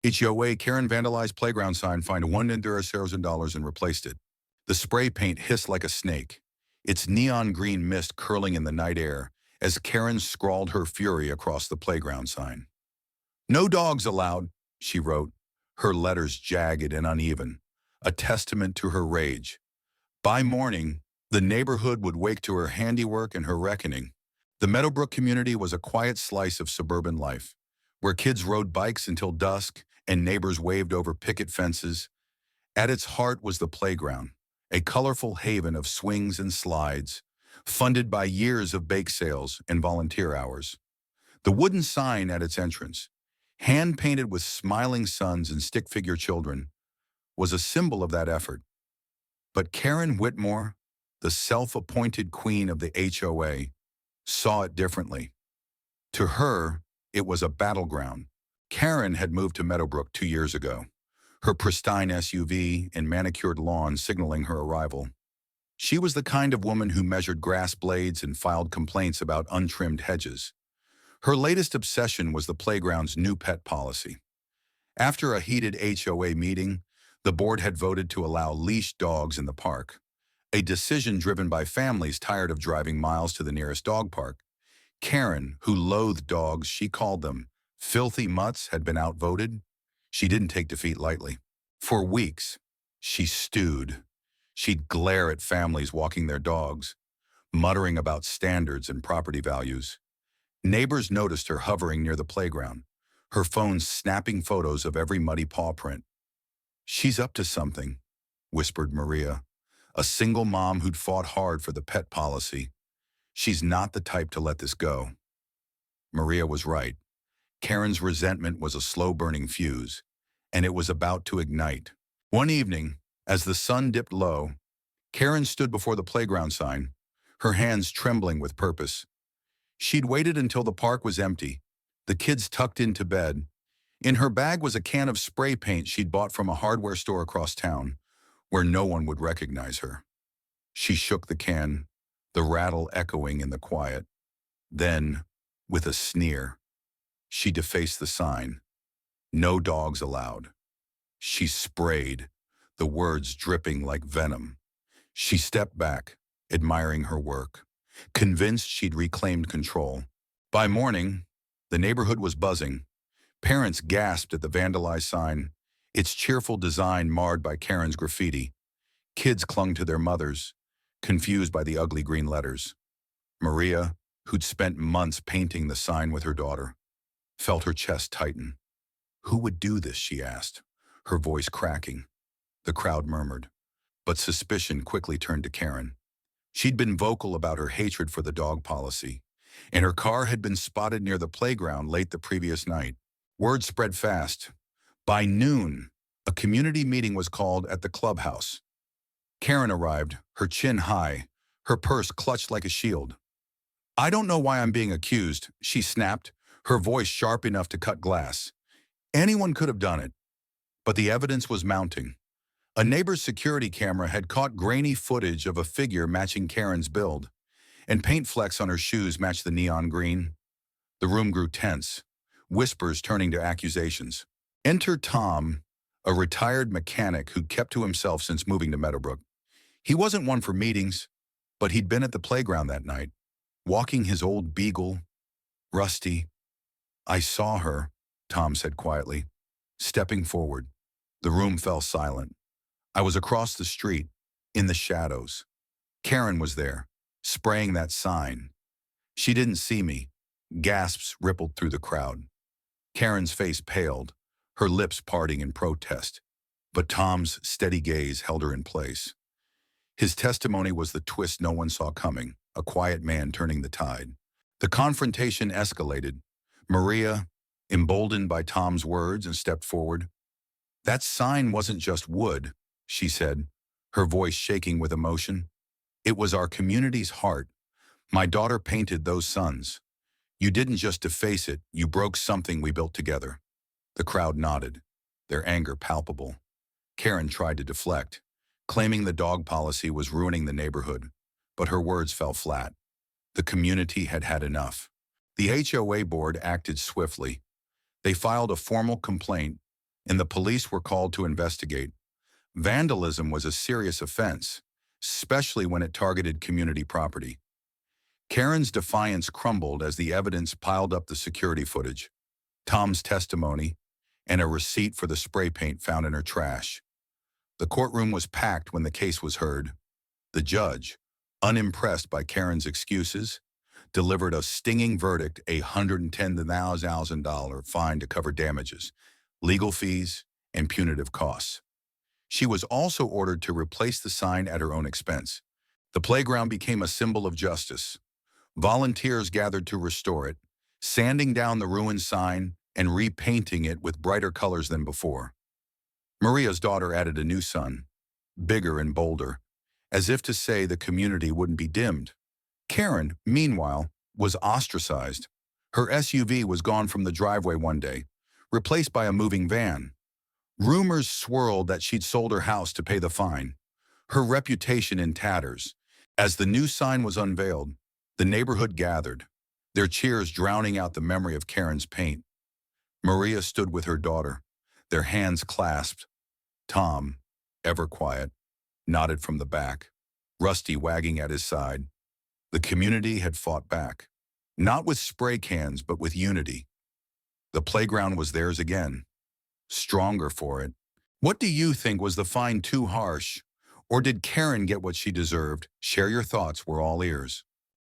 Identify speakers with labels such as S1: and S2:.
S1: HOA Karen vandalized playground sign, fined $1,000 and replaced it. The spray paint hissed like a snake, its neon green mist curling in the night air as Karen scrawled her fury across the playground sign. "No dogs allowed," she wrote, her letters jagged and uneven, a testament to her rage. By morning, the neighborhood would wake to her handiwork and her reckoning. The Meadowbrook community was a quiet slice of suburban life, where kids rode bikes until dusk and neighbors waved over picket fences. At its heart was the playground, a colorful haven of swings and slides, funded by years of bake sales and volunteer hours. The wooden sign at its entrance, hand-painted with smiling suns and stick-figure children, was a symbol of that effort. But Karen Whitmore, the self-appointed queen of the HOA, saw it differently. To her, it was a battleground. Karen had moved to Meadowbrook 2 years ago, her pristine SUV and manicured lawn signaling her arrival. She was the kind of woman who measured grass blades and filed complaints about untrimmed hedges. Her latest obsession was the playground's new pet policy. After a heated HOA meeting, the board had voted to allow leashed dogs in the park, a decision driven by families tired of driving miles to the nearest dog park. Karen, who loathed dogs, she called them filthy mutts, had been outvoted. She didn't take defeat lightly. For weeks, she stewed. She'd glare at families walking their dogs, muttering about standards and property values. Neighbors noticed her hovering near the playground, her phone snapping photos of every muddy paw print. "She's up to something," whispered Maria, a single mom who'd fought hard for the pet policy. "She's not the type to let this go." Maria was right. Karen's resentment was a slow-burning fuse, and it was about to ignite. One evening, as the sun dipped low, Karen stood before the playground sign, her hands trembling with purpose. She'd waited until the park was empty, the kids tucked into bed. In her bag was a can of spray paint she'd bought from a hardware store across town, where no one would recognize her. She shook the can, the rattle echoing in the quiet. Then, with a sneer, she defaced the sign. "No dogs allowed." She sprayed, the words dripping like venom. She stepped back, admiring her work, convinced she'd reclaimed control. By morning, the neighborhood was buzzing. Parents gasped at the vandalized sign, its cheerful design marred by Karen's graffiti. Kids clung to their mothers, confused by the ugly green letters. Maria, who'd spent months painting the sign with her daughter, felt her chest tighten. "Who would do this?" she asked, her voice cracking. The crowd murmured, but suspicion quickly turned to Karen. She'd been vocal about her hatred for the dog policy, and her car had been spotted near the playground late the previous night. Word spread fast. By noon, a community meeting was called at the clubhouse. Karen arrived, her chin high, her purse clutched like a shield. "I don't know why I'm being accused," she snapped, her voice sharp enough to cut glass. Anyone could have done it, but the evidence was mounting. A neighbor's security camera had caught grainy footage of a figure matching Karen's build, and paint flecks on her shoes matched the neon green. The room grew tense, whispers turning to accusations. Enter Tom, a retired mechanic who'd kept to himself since moving to Meadowbrook. He wasn't one for meetings, but he'd been at the playground that night, walking his old beagle, Rusty. "I saw her," Tom said quietly, stepping forward. The room fell silent. "I was across the street, in the shadows. Karen was there, spraying that sign. She didn't see me." Gasps rippled through the crowd. Karen's face paled, her lips parting in protest, but Tom's steady gaze held her in place. His testimony was the twist no one saw coming, a quiet man turning the tide. The confrontation escalated. Maria, emboldened by Tom's words, and stepped forward. "That sign wasn't just wood," she said, her voice shaking with emotion. "It was our community's heart. My daughter painted those suns. You didn't just deface it, you broke something we built together." The crowd nodded, their anger palpable. Karen tried to deflect, claiming the dog policy was ruining the neighborhood, but her words fell flat. The community had had enough. The HOA board acted swiftly. They filed a formal complaint, and the police were called to investigate. Vandalism was a serious offense, especially when it targeted community property. Karen's defiance crumbled as the evidence piled up: the security footage, Tom's testimony, and a receipt for the spray paint found in her trash. The courtroom was packed when the case was heard. The judge, unimpressed by Karen's excuses, delivered a stinging verdict: a $110,000 fine to cover damages, legal fees, and punitive costs. She was also ordered to replace the sign at her own expense. The playground became a symbol of justice. Volunteers gathered to restore it, sanding down the ruined sign and repainting it with brighter colors than before. Maria's daughter added a new sign, bigger and bolder, as if to say the community wouldn't be dimmed. Karen, meanwhile, was ostracized. Her SUV was gone from the driveway one day, replaced by a moving van. Rumors swirled that she'd sold her house to pay the fine, her reputation in tatters. As the new sign was unveiled, the neighborhood gathered, their cheers drowning out the memory of Karen's paint. Maria stood with her daughter, their hands clasped. Tom, ever quiet, nodded from the back, Rusty wagging at his side. The community had fought back, not with spray cans but with unity. The playground was theirs again, stronger for it. What do you think? Was the fine too harsh? Or did Karen get what she deserved? Share your thoughts, we're all ears.